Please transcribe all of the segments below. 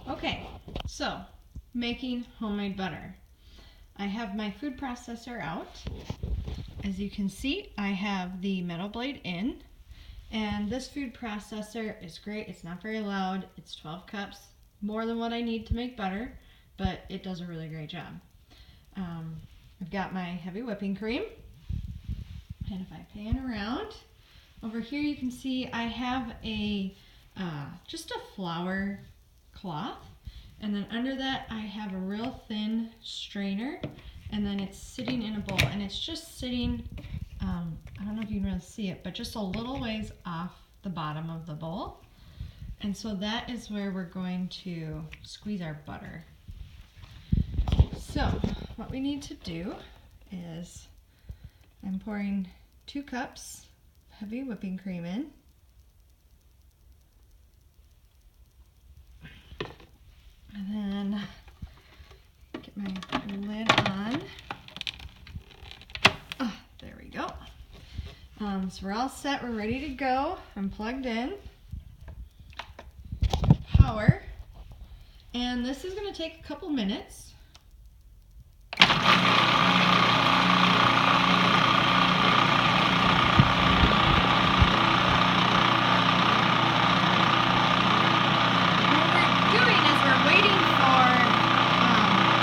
Okay, so making homemade butter. I have my food processor out. As you can see, I have the metal blade in, and this food processor is great. It's not very loud. It's 12 cups, more than what I need to make butter, but it does a really great job. I've got my heavy whipping cream, and if I pan around, over here you can see I have a just a flour cloth, and then under that I have a real thin strainer, and then it's sitting in a bowl, and it's just sitting, I don't know if you can really see it, but just a little ways off the bottom of the bowl. And so that is where we're going to squeeze our butter. So what we need to do is I'm pouring 2 cups heavy whipping cream in. And then get my lid on. Oh, there we go. So we're all set, we're ready to go. I'm plugged in. Power. And this is going to take a couple minutes.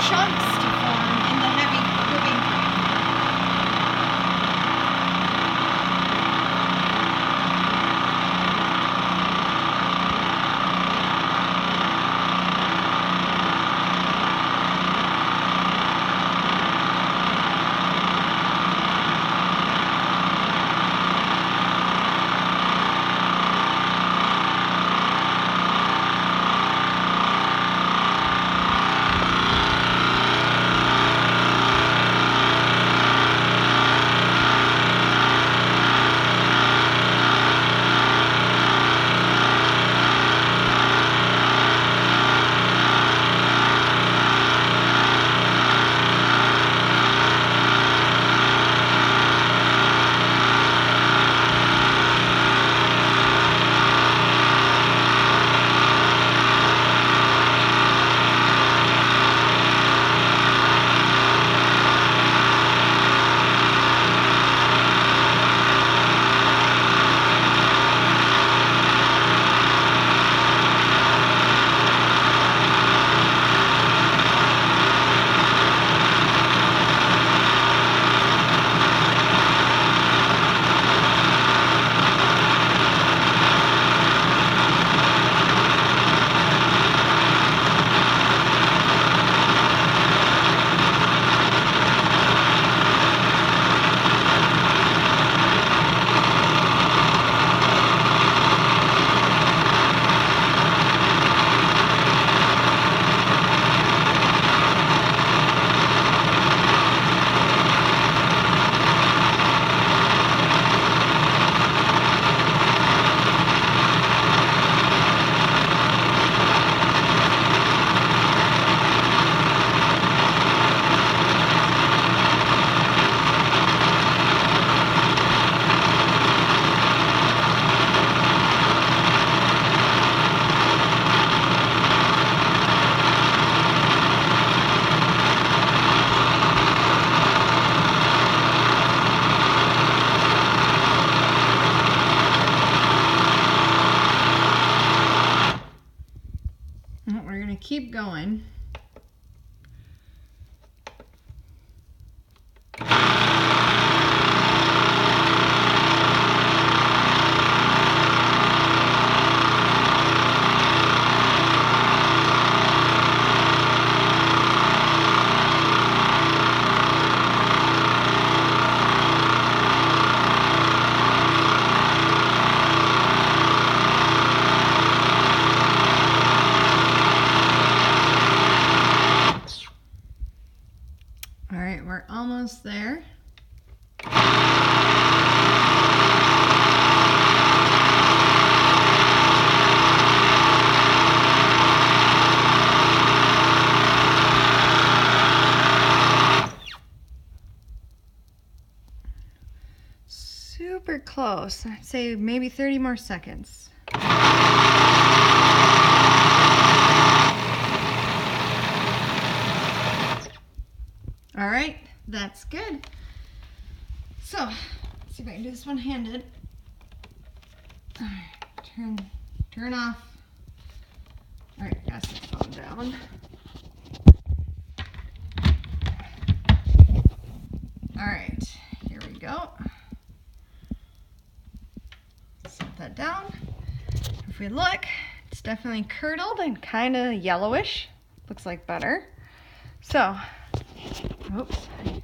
Chunks to form in the heavy whipping cream. We're going to keep going. All right, we're almost there. Super close. I'd say maybe 30 more seconds. That's good. So, let's see if I can do this one-handed. All right, turn off. All right, pass the phone down. All right, here we go. Set that down. If we look, it's definitely curdled and kind of yellowish. Looks like butter. So, oops, I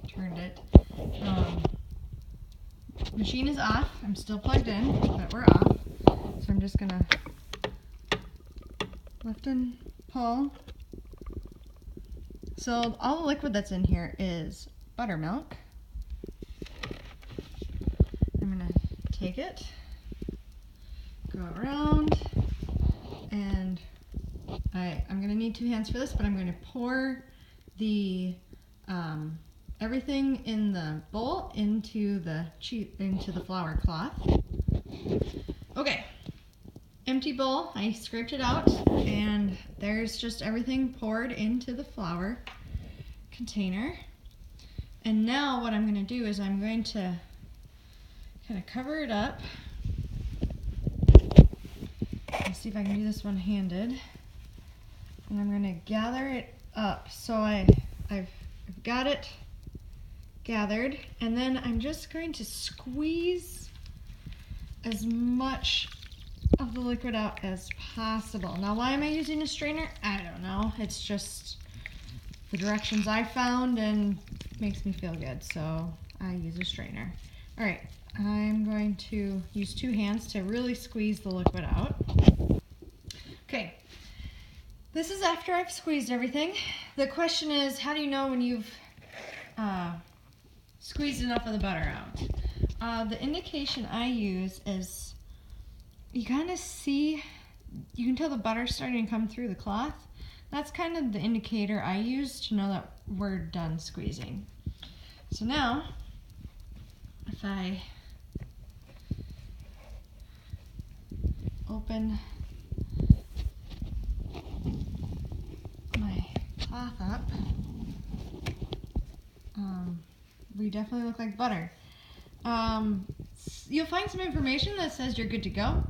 turned it. Machine is off. I'm still plugged in, but we're off. So I'm just gonna lift and pull. So all the liquid that's in here is buttermilk. I'm gonna take it, go around, and I'm gonna need 2 hands for this, but I'm gonna pour the everything in the bowl into the flour cloth. Okay, empty bowl. I scraped it out, and there's just everything poured into the flour container. And now what I'm going to do is I'm going to kind of cover it up. Let's see if I can do this one-handed. And I'm going to gather it up. So I've got it gathered, and then I'm just going to squeeze as much of the liquid out as possible. Now, why am I using a strainer? I don't know. It's just the directions I found and makes me feel good, so I use a strainer. All right, I'm going to use 2 hands to really squeeze the liquid out. Okay, this is after I've squeezed everything. The question is, how do you know when you've squeezed enough of the butter out? The indication I use is you kind of see, you can tell the butter's starting to come through the cloth. That's kind of the indicator I use to know that we're done squeezing. So now, if I open my cloth up, we definitely look like butter. You'll find some information that says you're good to go.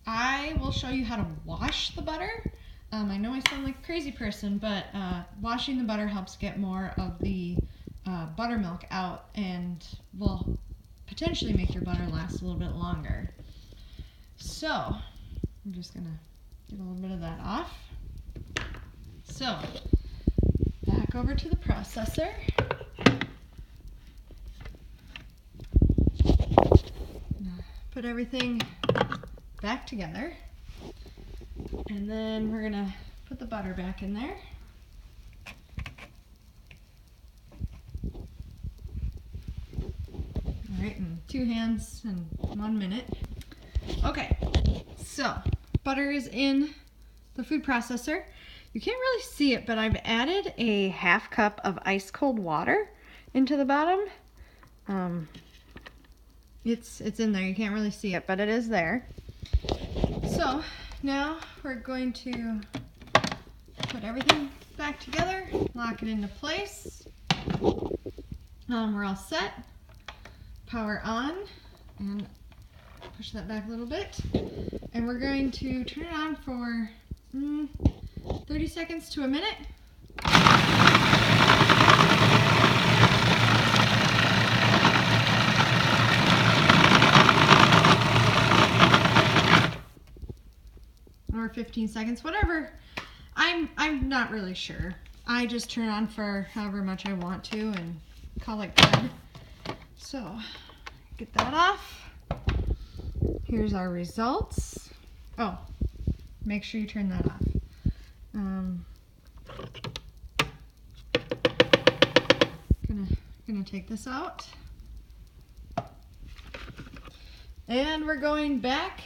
I will show you how to wash the butter. I know I sound like a crazy person, but washing the butter helps get more of the buttermilk out and will potentially make your butter last a little bit longer. So, I'm just going to get a little bit of that off. So, back over to the processor. Put everything back together, and then we're gonna put the butter back in there. All right, in 2 hands in 1 minute. Okay, so butter is in the food processor. You can't really see it, but I've added a 1/2 cup of ice cold water into the bottom. It's in there. You can't really see it, but it is there. So now we're going to put everything back together, lock it into place. We're all set. Power on, and push that back a little bit. And we're going to turn it on for 30 seconds to a minute. Or 15 seconds, whatever. I'm not really sure. I just turn it on for however much I want to and call it good. So, get that off. Here's our results. Oh, make sure you turn that off. Gonna take this out. And we're going back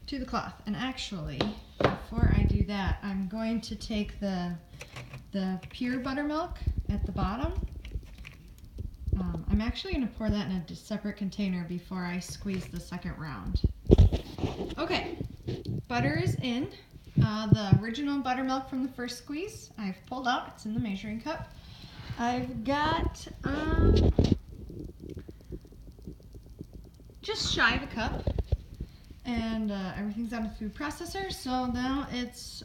to the cloth. And actually, before I do that, I'm going to take the pure buttermilk at the bottom. I'm actually going to pour that in a separate container before I squeeze the second round. Okay, butter is in. The original buttermilk from the first squeeze I've pulled out. It's in the measuring cup. I've got just shy of a cup, and everything's on a food processor, so now it's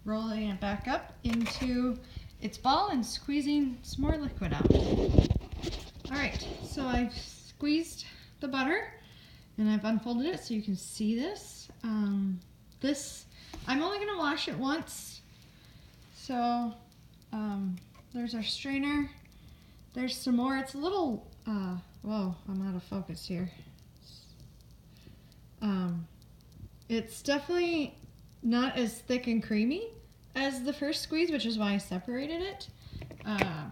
rolling it back up into its ball and squeezing some more liquid out. Alright, so I've squeezed the butter and I've unfolded it so you can see this. I'm only going to wash it once, so there's our strainer. There's some more. It's a little, whoa, I'm out of focus here. It's definitely not as thick and creamy as the first squeeze, which is why I separated it.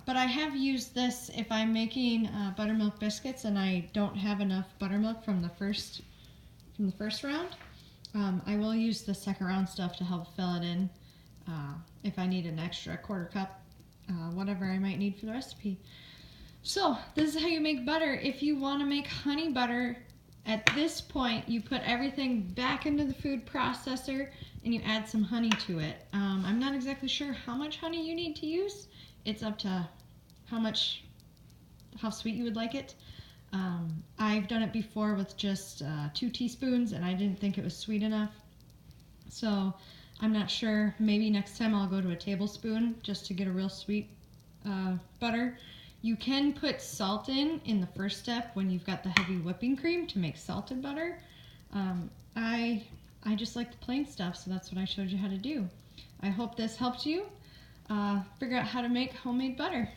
But I have used this if I'm making buttermilk biscuits and I don't have enough buttermilk from the first round. I will use the second round stuff to help fill it in if I need an extra quarter cup, whatever I might need for the recipe. So this is how you make butter. If you want to make honey butter, at this point you put everything back into the food processor and you add some honey to it. I'm not exactly sure how much honey you need to use. It's up to how sweet you would like it. I've done it before with just 2 teaspoons and I didn't think it was sweet enough. So I'm not sure, maybe next time I'll go to a tablespoon just to get a real sweet butter. You can put salt in the first step when you've got the heavy whipping cream to make salted butter. I just like the plain stuff, so that's what I showed you how to do. I hope this helped you figure out how to make homemade butter.